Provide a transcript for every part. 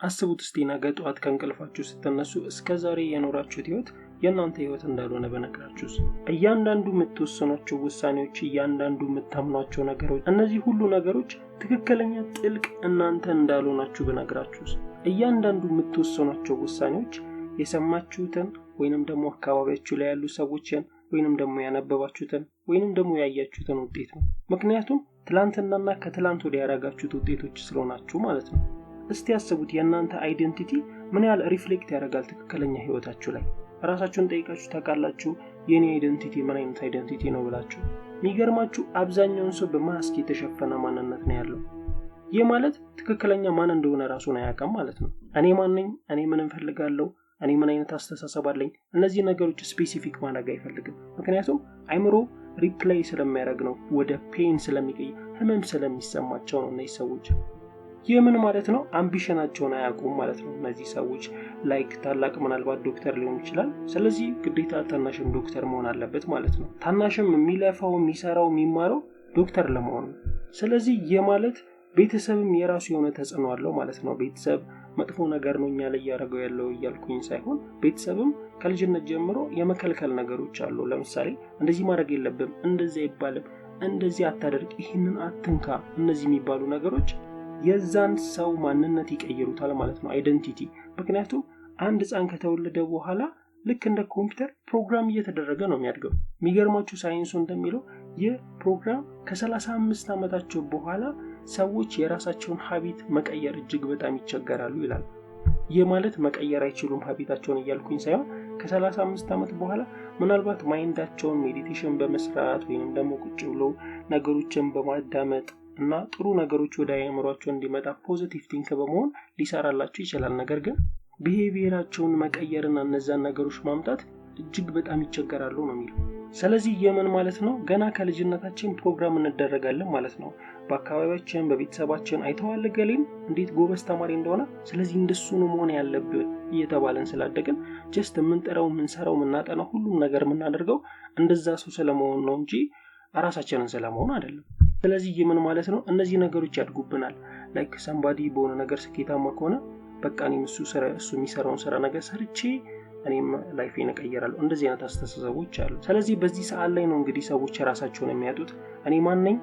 አስቡት እስቲ ነገ ጠዋት ከእንቅልፋችሁ ስትነሱ እስከዛሬ የኖራችሁት ህይወት የእናንተ ህይወት እንዳልሆነ በነገራችሁስ። እያንዳንዱ የምትወስኗቸው ውሳኔዎች፣ እያንዳንዱ የምታምኗቸው ነገሮች፣ እነዚህ ሁሉ ነገሮች ትክክለኛ ጥልቅ እናንተ እንዳልሆናችሁ በነገራችሁስ። እያንዳንዱ የምትወስኗቸው ውሳኔዎች የሰማችሁትን ወይንም ደግሞ አካባቢያችሁ ላይ ያሉ ሰዎችን ወይንም ደግሞ ያነበባችሁትን ወይንም ደግሞ ያያችሁትን ውጤት ነው። ምክንያቱም ትላንትናና ከትላንት ወዲያ ያደረጋችሁት ውጤቶች ስለሆናችሁ ማለት ነው። እስቲ ያስቡት የእናንተ አይደንቲቲ ምን ያህል ሪፍሌክት ያደርጋል ትክክለኛ ህይወታችሁ ላይ። ራሳችሁን ጠይቃችሁ ታውቃላችሁ የኔ አይደንቲቲ ምን አይነት አይደንቲቲ ነው ብላችሁ? የሚገርማችሁ አብዛኛውን ሰው በማስክ የተሸፈነ ማንነት ነው ያለው። ይህ ማለት ትክክለኛ ማን እንደሆነ ራሱን አያውቅም ማለት ነው። እኔ ማን ነኝ? እኔ ምን እንፈልጋለሁ? እኔ ምን አይነት አስተሳሰብ አለኝ? እነዚህ ነገሮች ስፔሲፊክ ማድረግ አይፈልግም። ምክንያቱም አይምሮ ሪፕላይ ስለሚያደርግ ነው፣ ወደ ፔን ስለሚቀይ ህመም ስለሚሰማቸው ነው እነዚህ ሰዎች። ይህ ምን ማለት ነው? አምቢሽናቸውን አያውቁም ማለት ነው እነዚህ ሰዎች። ላይክ ታላቅ ምናልባት ዶክተር ሊሆን ይችላል። ስለዚህ ግዴታ ታናሽም ዶክተር መሆን አለበት ማለት ነው። ታናሽም የሚለፋው የሚሰራው የሚማረው ዶክተር ለመሆን ነው። ስለዚህ ይህ ማለት ቤተሰብም የራሱ የሆነ ተጽዕኖ አለው ማለት ነው። ቤተሰብ መጥፎ ነገር ነው እኛ ላይ ያደረገው ያለው እያልኩኝ ሳይሆን፣ ቤተሰብም ከልጅነት ጀምሮ የመከልከል ነገሮች አሉ። ለምሳሌ እንደዚህ ማድረግ የለብም፣ እንደዚህ አይባልም፣ እንደዚህ አታደርግ፣ ይህንን አትንካ፣ እነዚህ የሚባሉ ነገሮች የዛን ሰው ማንነት ይቀይሩታል ማለት ነው፣ አይደንቲቲ። ምክንያቱም አንድ ህፃን ከተወለደ በኋላ ልክ እንደ ኮምፒውተር ፕሮግራም እየተደረገ ነው የሚያድገው። የሚገርማችሁ ሳይንሱ እንደሚለው ይህ ፕሮግራም ከ35 ዓመታቸው በኋላ ሰዎች የራሳቸውን ሀቢት መቀየር እጅግ በጣም ይቸገራሉ ይላል። ይህ ማለት መቀየር አይችሉም ሀቢታቸውን እያልኩኝ ሳይሆን ከ35 ዓመት በኋላ ምናልባት ማይንዳቸውን ሜዲቴሽን በመስራት ወይንም ደግሞ ቁጭ ብሎ ነገሮችን በማዳመጥ እና ጥሩ ነገሮች ወደ አእምሯቸው እንዲመጣ ፖዚቲቭ ቲንክ በመሆን ሊሰራላቸው ይችላል። ነገር ግን ቢሄቪየራቸውን መቀየርና እነዛን ነገሮች ማምጣት እጅግ በጣም ይቸገራሉ ነው የሚለው። ስለዚህ የምን ማለት ነው? ገና ከልጅነታችን ፕሮግራም እንደረጋለን ማለት ነው። በአካባቢያችን በቤተሰባችን አይተዋል ገሌን እንዴት ጎበዝ ተማሪ እንደሆነ፣ ስለዚህ እንደሱ ነው መሆን ያለብን እየተባለን ስላደግን ጀስት የምንጠራው የምንሰራው የምናጠናው ሁሉም ነገር የምናደርገው እንደዛ ሰው ስለመሆን ነው እንጂ ራሳችንን ስለመሆን አይደለም። ስለዚህ የምን ማለት ነው? እነዚህ ነገሮች ያድጉብናል። ላይክ ሰምባዲ በሆነ ነገር ስኬታማ ከሆነ በቃ እኔም እሱ የሚሰራውን ስራ ነገር ሰርቼ እኔም ላይፌን እቀይራለሁ። እንደዚህ አይነት አስተሳሰቦች አሉ። ስለዚህ በዚህ ሰዓት ላይ ነው እንግዲህ ሰዎች ራሳቸውን የሚያጡት። እኔ ማን ነኝ?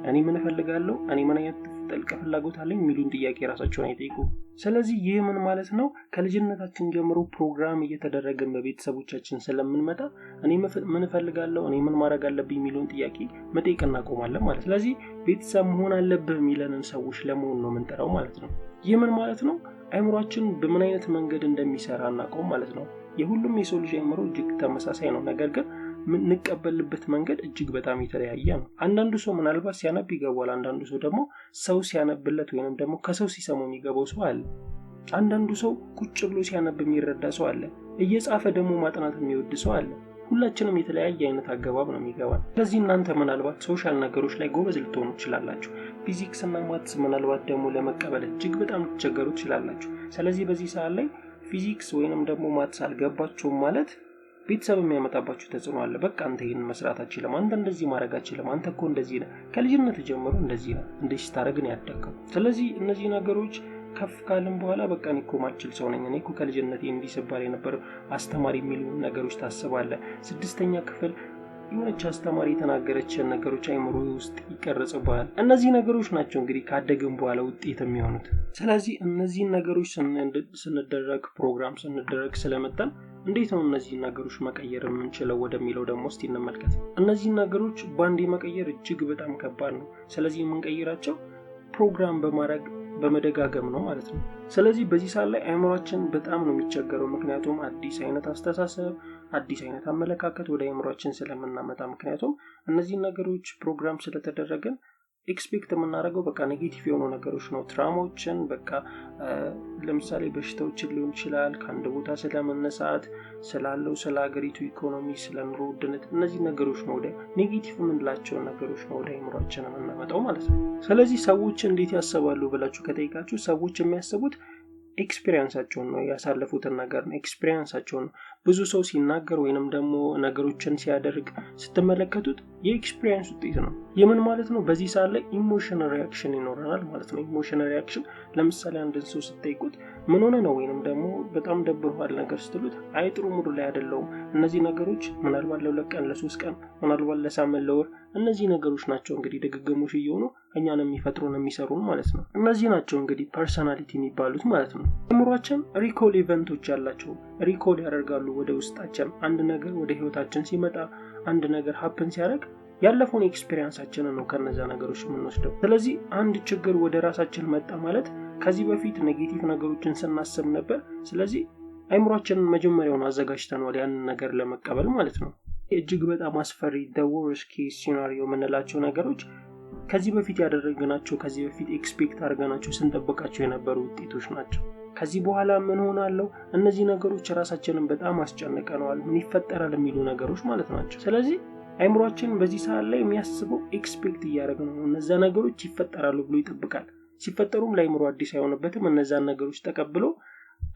እኔ ምን እፈልጋለሁ? እኔ ምን አይነት ጥልቅ ፍላጎት አለኝ? የሚሉን ጥያቄ ራሳቸውን አይጠይቁ። ስለዚህ ይህ ምን ማለት ነው? ከልጅነታችን ጀምሮ ፕሮግራም እየተደረገን በቤተሰቦቻችን ስለምንመጣ እኔ ምን እፈልጋለሁ፣ እኔ ምን ማድረግ አለብኝ የሚሉን ጥያቄ መጠየቅ እናቆማለን ማለት። ስለዚህ ቤተሰብ መሆን አለብህ የሚለንን ሰዎች ለመሆን ነው የምንጠራው ማለት ነው። ይህ ምን ማለት ነው? አይምሯችን በምን አይነት መንገድ እንደሚሰራ እናቆም ማለት ነው። የሁሉም የሰው ልጅ አይምሮ እጅግ ተመሳሳይ ነው። ነገር ግን የምንቀበልበት መንገድ እጅግ በጣም የተለያየ ነው። አንዳንዱ ሰው ምናልባት ሲያነብ ይገባዋል። አንዳንዱ ሰው ደግሞ ሰው ሲያነብለት ወይንም ደግሞ ከሰው ሲሰሙ የሚገባው ሰው አለ። አንዳንዱ ሰው ቁጭ ብሎ ሲያነብ የሚረዳ ሰው አለ። እየጻፈ ደግሞ ማጥናት የሚወድ ሰው አለ። ሁላችንም የተለያየ አይነት አገባብ ነው የሚገባን። ስለዚህ እናንተ ምናልባት ሶሻል ነገሮች ላይ ጎበዝ ልትሆኑ ትችላላችሁ። ፊዚክስ እና ማትስ ምናልባት ደግሞ ለመቀበል እጅግ በጣም ልትቸገሩ ትችላላችሁ። ስለዚህ በዚህ ሰዓት ላይ ፊዚክስ ወይንም ደግሞ ማትስ አልገባችሁም ማለት ቤተሰብ የሚያመጣባችሁ ተጽዕኖ አለ። በቃ አንተ ይሄን መስራት አትችልም፣ አንተ እንደዚህ ማድረግ አትችልም፣ አንተ እኮ እንደዚህ ነህ፣ ከልጅነት ጀምሮ እንደዚህ ነህ፣ እንደዚህ ስታደርግ ነው ያደግከው። ስለዚህ እነዚህ ነገሮች ከፍ ካልን በኋላ በቃ እኔ እኮ ማልችል ሰው ነኝ፣ እኔ እኮ ከልጅነቴ እንዲህ ሲባል የነበር አስተማሪ የሚሉ ነገሮች ታስባለህ። 6ኛ ክፍል የሆነች አስተማሪ የተናገረችን ነገሮች አይምሮ ውስጥ ይቀርጽባል። እነዚህ ነገሮች ናቸው እንግዲህ ካደግን በኋላ ውጤት የሚሆኑት። ስለዚህ እነዚህን ነገሮች ስንደረግ ፕሮግራም ስንደረግ ስለመጣን እንዴት ነው እነዚህን ነገሮች መቀየር የምንችለው ወደሚለው ደግሞ እስቲ እንመልከት። እነዚህን ነገሮች ባንዴ መቀየር እጅግ በጣም ከባድ ነው። ስለዚህ የምንቀይራቸው ፕሮግራም በማድረግ በመደጋገም ነው ማለት ነው። ስለዚህ በዚህ ሰዓት ላይ አይምሯችን በጣም ነው የሚቸገረው። ምክንያቱም አዲስ አይነት አስተሳሰብ፣ አዲስ አይነት አመለካከት ወደ አይምሯችን ስለምናመጣ፣ ምክንያቱም እነዚህ ነገሮች ፕሮግራም ስለተደረገን ኤክስፔክት የምናደርገው በቃ ኔጌቲቭ የሆኑ ነገሮች ነው። ትራውማዎችን በቃ ለምሳሌ በሽታዎችን ሊሆን ይችላል፣ ከአንድ ቦታ ስለመነሳት፣ ስላለው ስለ ሀገሪቱ ኢኮኖሚ፣ ስለ ኑሮ ውድነት፣ እነዚህ ነገሮች ነው ወደ ኔጌቲቭ የምንላቸው ነገሮች ነው ወደ አይምሯችን የምናመጣው ማለት ነው። ስለዚህ ሰዎች እንዴት ያስባሉ ብላችሁ ከጠይቃችሁ ሰዎች የሚያስቡት ኤክስፒሪየንሳቸውን ነው ያሳለፉትን ነገር ነው ኤክስፒሪየንሳቸውን ብዙ ሰው ሲናገር ወይንም ደግሞ ነገሮችን ሲያደርግ ስትመለከቱት የኤክስፒሪየንስ ውጤት ነው። የምን ማለት ነው? በዚህ ሰዓት ላይ ኢሞሽናል ሪአክሽን ይኖረናል ማለት ነው። ኢሞሽናል ሪአክሽን ለምሳሌ አንድን ሰው ስትጠይቁት ምን ሆነ ነው ወይንም ደግሞ በጣም ደብሮሃል ነገር ስትሉት አይ ጥሩ ሙድ ላይ አይደለሁም፣ እነዚህ ነገሮች ምናልባት ለ2 ቀን ለ3 ቀን ምናልባት ለሳምንት ለወር እነዚህ ነገሮች ናቸው እንግዲህ ድግግሞሽ እየሆኑ እኛን የሚፈጥሩን የሚሰሩን ማለት ነው። እነዚህ ናቸው እንግዲህ ፐርሰናሊቲ የሚባሉት ማለት ነው። አእምሯችን ሪኮል ኢቨንቶች ያላቸው ሪኮል ያደርጋሉ ወደ ውስጣችን አንድ ነገር ወደ ህይወታችን ሲመጣ አንድ ነገር ሀፕን ሲያደርግ ያለፈውን ኤክስፒሪየንሳችንን ነው ከነዛ ነገሮች የምንወስደው። ስለዚህ አንድ ችግር ወደ ራሳችን መጣ ማለት ከዚህ በፊት ኔጌቲቭ ነገሮችን ስናስብ ነበር። ስለዚህ አእምሯችንን መጀመሪያውን አዘጋጅተናል ያንን ነገር ለመቀበል ማለት ነው። እጅግ በጣም አስፈሪ the worst case scenario የምንላቸው ነገሮች ከዚህ በፊት ያደረግናቸው ከዚህ በፊት ኤክስፔክት አድርገናቸው ስንጠብቃቸው የነበሩ ውጤቶች ናቸው። ከዚህ በኋላ ምን ሆናለው እነዚህ ነገሮች ራሳችንን በጣም አስጨንቀናል ምን ይፈጠራል የሚሉ ነገሮች ማለት ናቸው። ስለዚህ አእምሯችን በዚህ ሰዓት ላይ የሚያስበው ኤክስፔክት እያደረገ ነው እነዛ ነገሮች ይፈጠራሉ ብሎ ይጠብቃል። ሲፈጠሩም ለአእምሮ አዲስ አይሆንበትም። እነዛን ነገሮች ተቀብሎ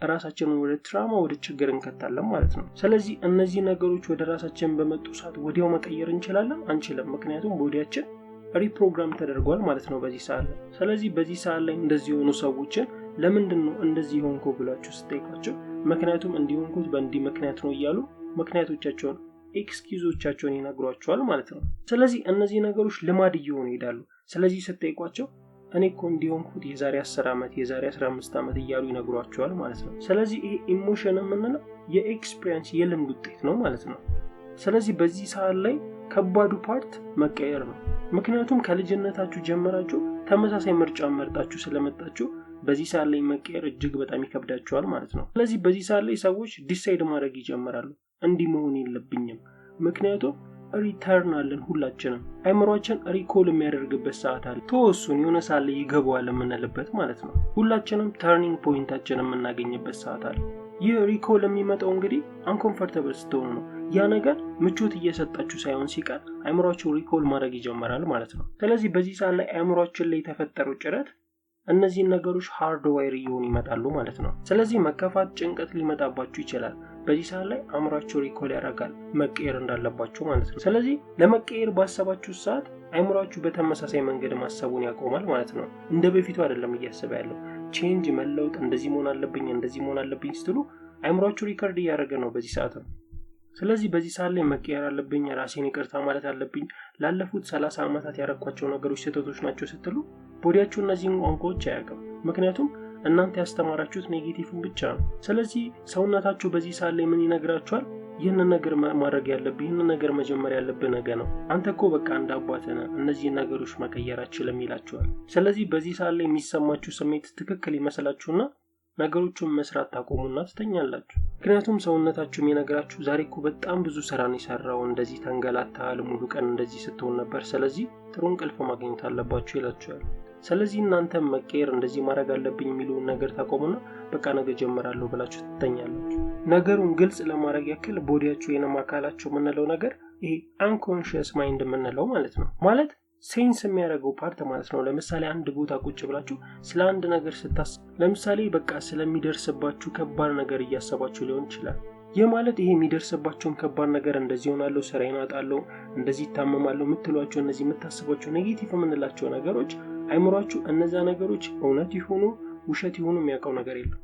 ራሳችንን ወደ ትራማ ወደ ችግር እንከታለን ማለት ነው። ስለዚህ እነዚህ ነገሮች ወደ ራሳችን በመጡ ሰዓት ወዲያው መቀየር እንችላለን አንችልም? ምክንያቱም ቦዲያችን ሪፕሮግራም ተደርጓል ማለት ነው በዚህ ሰዓት ላይ። ስለዚህ በዚህ ሰዓት ላይ እንደዚህ የሆኑ ሰዎችን ለምንድነው እንደዚህ ሆንኩ ብላችሁ ስትጠይቋቸው ምክንያቱም እንዲሆንኩት በእንዲህ ምክንያት ነው እያሉ ምክንያቶቻቸውን ኤክስኪዩዞቻቸውን ይነግሯቸዋል ማለት ነው። ስለዚህ እነዚህ ነገሮች ልማድ እየሆኑ ይሄዳሉ። ስለዚህ ስትጠይቋቸው እኔ እኮ እንዲሆንኩት የዛሬ 10 ዓመት የዛሬ 15 ዓመት እያሉ ይነግሯቸዋል ማለት ነው። ስለዚህ ይሄ ኢሞሽን የምንለው የኤክስፒሪየንስ የልምድ ውጤት ነው ማለት ነው። ስለዚህ በዚህ ሰዓት ላይ ከባዱ ፓርት መቀየር ነው። ምክንያቱም ከልጅነታችሁ ጀምራችሁ ተመሳሳይ ምርጫ መርጣችሁ ስለመጣችሁ በዚህ ሰዓት ላይ መቀየር እጅግ በጣም ይከብዳቸዋል ማለት ነው። ስለዚህ በዚህ ሰዓት ላይ ሰዎች ዲሳይድ ማድረግ ይጀምራሉ እንዲህ መሆን የለብኝም። ምክንያቱም ሪተርን አለን ሁላችንም አእምሯችን ሪኮል የሚያደርግበት ሰዓት አለ። ተወሱን የሆነ ሰዓት ላይ ይገባዋል የምንልበት ማለት ነው። ሁላችንም ተርኒንግ ፖይንታችንን የምናገኝበት ሰዓት አለ። ይህ ሪኮል የሚመጣው እንግዲህ አንኮምፎርታብል ስትሆኑ ነው። ያ ነገር ምቾት እየሰጣችሁ ሳይሆን ሲቀር አእምሯችሁ ሪኮል ማድረግ ይጀምራል ማለት ነው። ስለዚህ በዚህ ሰዓት ላይ አእምሯችን ላይ የተፈጠረው ጭረት እነዚህ ነገሮች ሃርድዋየር እየሆኑ ይመጣሉ ማለት ነው። ስለዚህ መከፋት ጭንቀት ሊመጣባችሁ ይችላል። በዚህ ሰዓት ላይ አእምሯችሁ ሪኮል ያደርጋል መቀየር እንዳለባችሁ ማለት ነው። ስለዚህ ለመቀየር ባሰባችሁ ሰዓት አእምሯችሁ በተመሳሳይ መንገድ ማሰቡን ያቆማል ማለት ነው። እንደ በፊቱ አይደለም እያሰበ ያለው ቼንጅ መለውጥ እንደዚህ መሆን አለብኝ ስትሉ አእምሯችሁ ሪከርድ እያደረገ ነው በዚህ ሰዓት ነው። ስለዚህ በዚህ ሰዓት ላይ መቀየር አለብኝ ራሴን ይቅርታ ማለት አለብኝ ላለፉት 30 ዓመታት ያረኳቸው ነገሮች ስህተቶች ናቸው ስትሉ ቦዲያችሁ እነዚህን ቋንቋዎች አያውቅም። ምክንያቱም እናንተ ያስተማራችሁት ኔጌቲቭን ብቻ ነው። ስለዚህ ሰውነታችሁ በዚህ ሰዓት ላይ ምን ይነግራችኋል? ይህንን ነገር ማድረግ ያለብህ ይህንን ነገር መጀመር ያለብህ ነገር ነው። አንተ እኮ በቃ እንዳባተነ እነዚህን ነገሮች መቀየር አትችልም ይላችኋል። ስለዚህ በዚህ ሰዓት ላይ የሚሰማችሁ ስሜት ትክክል ይመስላችሁና ነገሮችን መስራት ታቆሙና ትተኛላችሁ። ምክንያቱም ሰውነታችሁ የሚነግራችሁ ዛሬ እኮ በጣም ብዙ ስራን ይሰራው እንደዚህ ተንገላታል ሙሉ ቀን እንደዚህ ስትሆን ነበር፣ ስለዚህ ጥሩ እንቅልፍ ማግኘት አለባችሁ ይላችኋል። ስለዚህ እናንተ መቀየር እንደዚህ ማድረግ አለብኝ የሚሉን ነገር ታቆሙና በቃ ነገ ጀምራለሁ ብላችሁ ትተኛላችሁ። ነገሩን ግልጽ ለማድረግ ያክል ቦዲያችሁ የነማ አካላችሁ የምንለው ነገር ይሄ አንኮንሺየስ ማይንድ የምንለው ማለት ነው። ማለት ሴንስ የሚያደርገው ፓርት ማለት ነው። ለምሳሌ አንድ ቦታ ቁጭ ብላችሁ ስለ አንድ ነገር ስታስቡ ለምሳሌ በቃ ስለሚደርስባችሁ ከባድ ነገር እያሰባችሁ ሊሆን ይችላል። ይህ ማለት ይሄ የሚደርስባችሁን ከባድ ነገር እንደዚህ ሆናለሁ፣ ስራዬን አጣለሁ፣ እንደዚህ ታመማለሁ የምትሏቸው እነዚህ የምታስቧቸው ኔጌቲቭ የምንላቸው ነገሮች አእምሯችሁ እነዛ ነገሮች እውነት ይሁኑ ውሸት ይሁኑ የሚያውቀው ነገር የለም።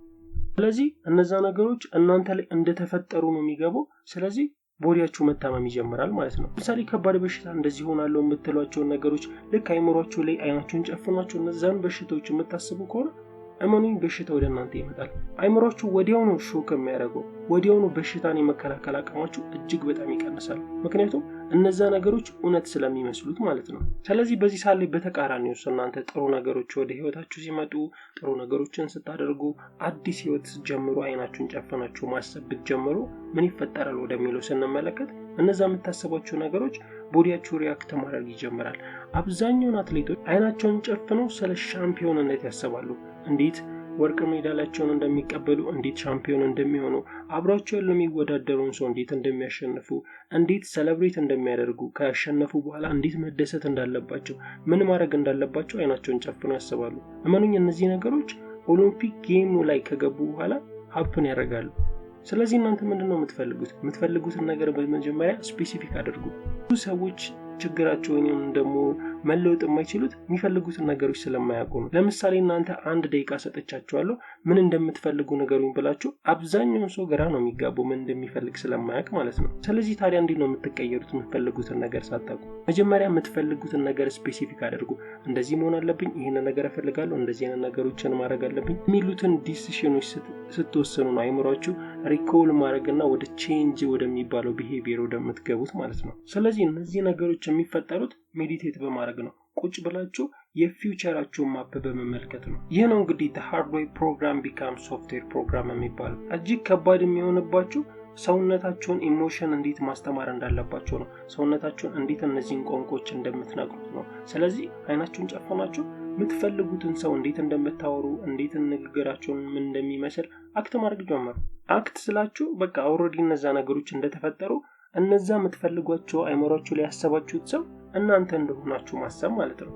ስለዚህ እነዛ ነገሮች እናንተ ላይ እንደተፈጠሩ ነው የሚገባው። ስለዚህ ቦዲያችሁ መታመም ይጀምራል ማለት ነው። ለምሳሌ ከባድ በሽታ እንደዚህ ሆናለሁ የምትሏቸው ነገሮች ልክ አእምሯችሁ ላይ አይናችሁን ጨፍናችሁ እነዛን በሽታዎች የምታስቡ ከሆነ እመኑኝ በሽታ ወደ እናንተ ይመጣል። አእምሯችሁ ወዲያውኑ ሾክ የሚያደርገው ወዲያውኑ በሽታን የመከላከል አቅማችሁ እጅግ በጣም ይቀንሳል። ምክንያቱም እነዛ ነገሮች እውነት ስለሚመስሉት ማለት ነው። ስለዚህ በዚህ ሰዓት ላይ በተቃራኒው እናንተ ጥሩ ነገሮች ወደ ህይወታችሁ ሲመጡ ጥሩ ነገሮችን ስታደርጉ አዲስ ህይወት ጀምሩ አይናችሁን ጨፍናችሁ ማሰብ ብትጀምሩ ምን ይፈጠራል ወደሚለው ስንመለከት እነዛ የምታስቧቸው ነገሮች ቦዲያችሁ ሪአክት ማድረግ ይጀምራል። አብዛኛውን አትሌቶች አይናቸውን ጨፍነው ስለ ሻምፒዮንነት ያስባሉ። እንዴት ወርቅ ሜዳሊያቸውን እንደሚቀበሉ፣ እንዴት ሻምፒዮን እንደሚሆኑ፣ አብሯቸው ያለው የሚወዳደሩን ሰው እንዴት እንደሚያሸንፉ፣ እንዴት ሴሌብሬት እንደሚያደርጉ፣ ካሸነፉ በኋላ እንዴት መደሰት እንዳለባቸው፣ ምን ማድረግ እንዳለባቸው አይናቸውን ጨፍነው ያስባሉ። እመኑኝ እነዚህ ነገሮች ኦሎምፒክ ጌሙ ላይ ከገቡ በኋላ ሀፕን ያደርጋሉ። ስለዚህ እናንተ ምንድነው የምትፈልጉትን ነገር በመጀመሪያ ስፔሲፊክ አድርጉ። ብዙ ሰዎች ችግራቸውን ደግሞ መለወጥ የማይችሉት የሚፈልጉትን ነገሮች ስለማያውቁ ነው። ለምሳሌ እናንተ 1 ደቂቃ ሰጥቻችኋለሁ ምን እንደምትፈልጉ ነገሩኝ ብላችሁ አብዛኛውን ሰው ግራ ነው የሚጋባው ምን እንደሚፈልግ ስለማያውቅ ማለት ነው። ስለዚህ ታዲያ እንዴት ነው የምትቀየሩት የምትፈልጉትን ነገር ሳታውቁ? መጀመሪያ የምትፈልጉትን ነገር ስፔሲፊክ አድርጉ። እንደዚህ መሆን አለብኝ፣ ይሄን ነገር እፈልጋለሁ፣ እንደዚህ አይነት ነገሮችን ማድረግ አለብኝ የሚሉትን ዲሲሽኖች ስትወስኑ ነው አይምሮአችሁ ሪኮል ማድረግና ወደ ቼንጅ ወደሚባለው ቢሄቪየር ወደምትገቡት ማለት ነው። ስለዚህ እነዚህ ነገሮች የሚፈጠሩት ሜዲቴት በማድረግ ነው። ቁጭ ብላችሁ የፊውቸራችሁን ማፕ በመመልከት ነው። ይህ ነው እንግዲህ the hard way program becomes software program የሚባለው። እጅግ ከባድ የሚሆንባችሁ ሰውነታችሁን ኢሞሽን እንዴት ማስተማር እንዳለባችሁ ነው። ሰውነታችሁን እንዴት እነዚህን ቋንቋዎች እንደምትነግሩት ነው። ስለዚህ አይናችሁን ጨፈናችሁ የምትፈልጉትን ሰው እንዴት እንደምታወሩ እንዴት ንግግራችሁን ምን እንደሚመስል አክት ማድረግ ጀመሩ። አክት ስላችሁ በቃ ኦልሬዲ እነዛ ነገሮች እንደተፈጠሩ እነዛ የምትፈልጓቸው አይምሮአችሁ ላይ ያሰባችሁት ሰው እናንተ እንደሆናችሁ ማሰብ ማለት ነው።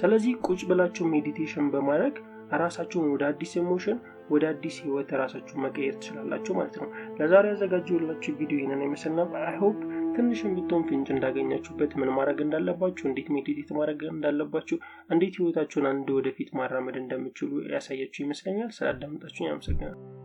ስለዚህ ቁጭ ብላችሁ ሜዲቴሽን በማድረግ ራሳችሁን ወደ አዲስ ኢሞሽን ወደ አዲስ ህይወት ራሳችሁን መቀየር ትችላላችሁ ማለት ነው። ለዛሬ ያዘጋጀሁላችሁ ቪዲዮ ይሄንን ይመስል ነበር። አይ ሆፕ ትንሽም ብትሆን ፍንጭ እንዳገኛችሁበት ምን ማድረግ እንዳለባችሁ፣ እንዴት ሜዲቴት ማድረግ እንዳለባችሁ፣ እንዴት ህይወታችሁን አንድ ወደፊት ማራመድ እንደምትችሉ ያሳያችሁ ይመስለኛል። ስላዳመጣችሁኝ አመሰግናለሁ።